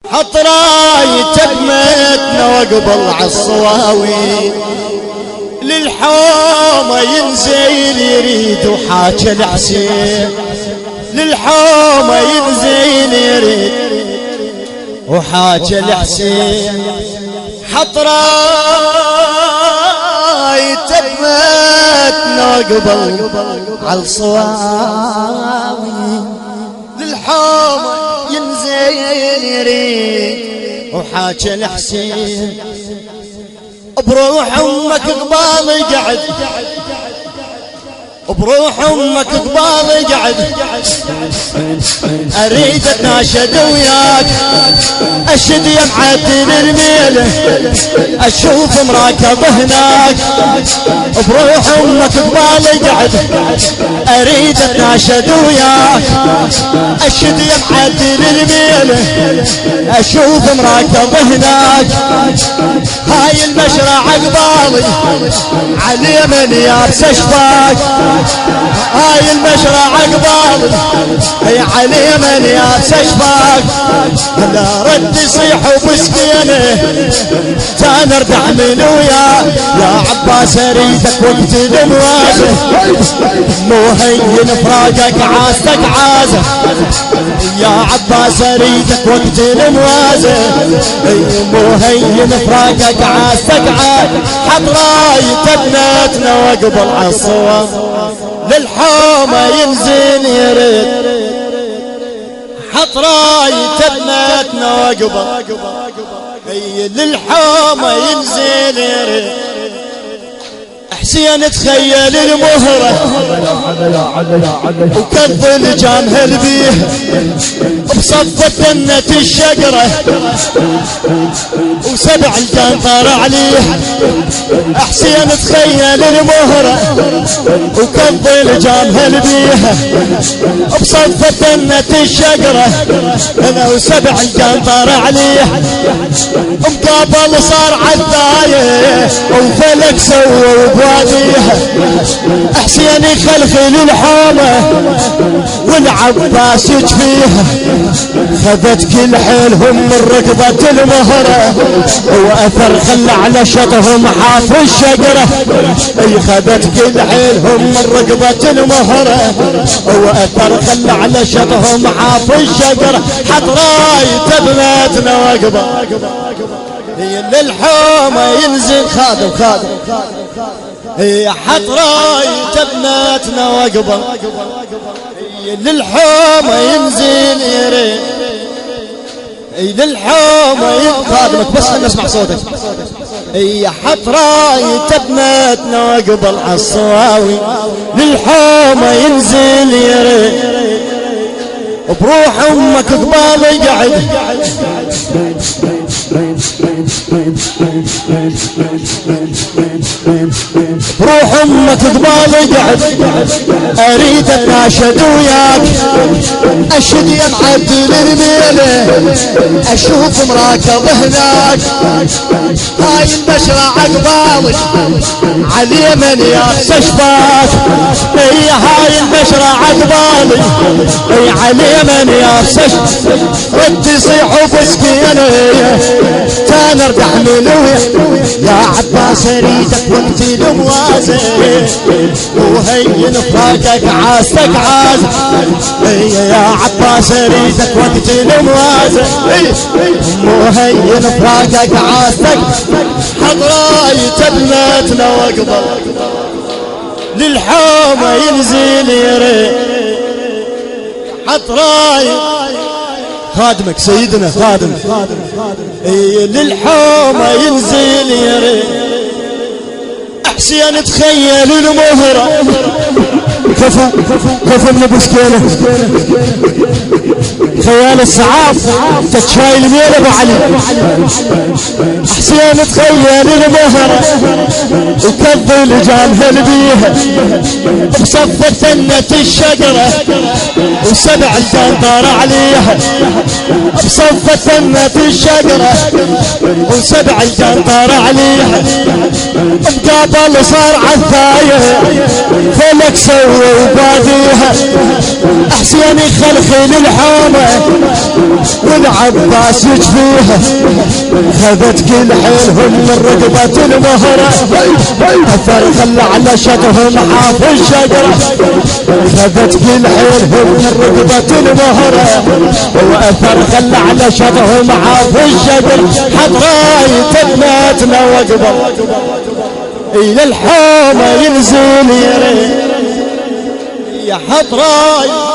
حط رايته بمتنا وقبل عالصواوي للحومة ينزل يريد وحاجة الحسين للحومة ينزل يريد وحاجة الحسين حط رايته بمتنا وقبل عالصواوي للحومة ينزل يريد وحاجة الحسين بروح امك قبالي قعد بروح امك قبالي قعد اريد اتناشد وياك اشد يا معدل الميله اشوف مراكب هناك بروح امك قبالي قعد اريد اتناشد وياك اشد يا معدل الميله اشوف مراكب هناك هاي المشرع قبالي على من يابس اشفاك هاي المشرع قبالي هي علي من يابس اشفاك لا رد يصيح وبسكينه كان ارجع من وياه يا عباس اريدك وقت الموازه مو هين فراقك عازتك عازه يا عباس اريدك وقت الموازه مو هين فراقك عازتك عازه حط رايته بناتنا وقبل عالصواب للحومة ينزل يريد حط رايته بناتنا وقبل للحومة ينزل يريد حسين تخيل المهرة وكذ الجامه البيه بصفة جنة الشجرة وسبع القنطر عليه حسين تخيل المهرة وكذ الجامه البيه بصفة جنة الشجرة انا وسبع القنطر عليه مقابل صار عالدايه وفلك سوى بواديها حسين يخلخل الحومة والعباس يجفيها خذت كل حيلهم من ركبة المهرة واثر خلى على شطهم حاف الشجرة خذت كل حيلهم من ركبة المهرة واثر خلى على شطهم حاف الشجرة حط رايته بناتنا وقبل للحومة ينزل خادم حط رايته بناتنا وقبل للحومة ينزل يريد للحومة خادمك بس خلنا نسمع صوتك حط رايته بناتنا وقبل عالصواوي للحومة ينزل يريد بروح امك قبالي قعد روح امك قبالي قعد اريد اتناشد وياك اشد يا معدل الميله اشوف مراكب هناك هاي المشرع قبالي على من يابس اشفاك هاي المشرع قبالي على من يابس رد يصيح وفسكينه كان ارجع من وياه يا عباس اريدك وقت الموازه وهين فراقك عازتك عازه يا عباس اريدك وقت الموازه وهين فراقك عازتك حط رايته بناتنا وقبل للحومة ينزل يريد حط رايته خادمك سيدنا خادم للحومة ينزل يريد حسين تخيل المهرة كفو من ابو سكينة خيال السعاف تتشاي الميل ابو علي حسين تخيل المهرة وكذ الجامه البيها بصفة ثنة الشجرة وسبع القنطر عليها بصفة ثنة الشجرة وسبع القنطر عليها مقابل صار عالثايه فلك سوى وباديها حسين يخلخل الحومة والعباس يجفيها خذت كل حيلهم من رقبة المهرة أثر خلى على شطهم حاف الشجرة خذت كل حيلهم من رقبة المهرة وأثر خلى على شطهم حاف الشجرة حط راية ابنتنا وقبل إلى الحومة ينزل يا حط راية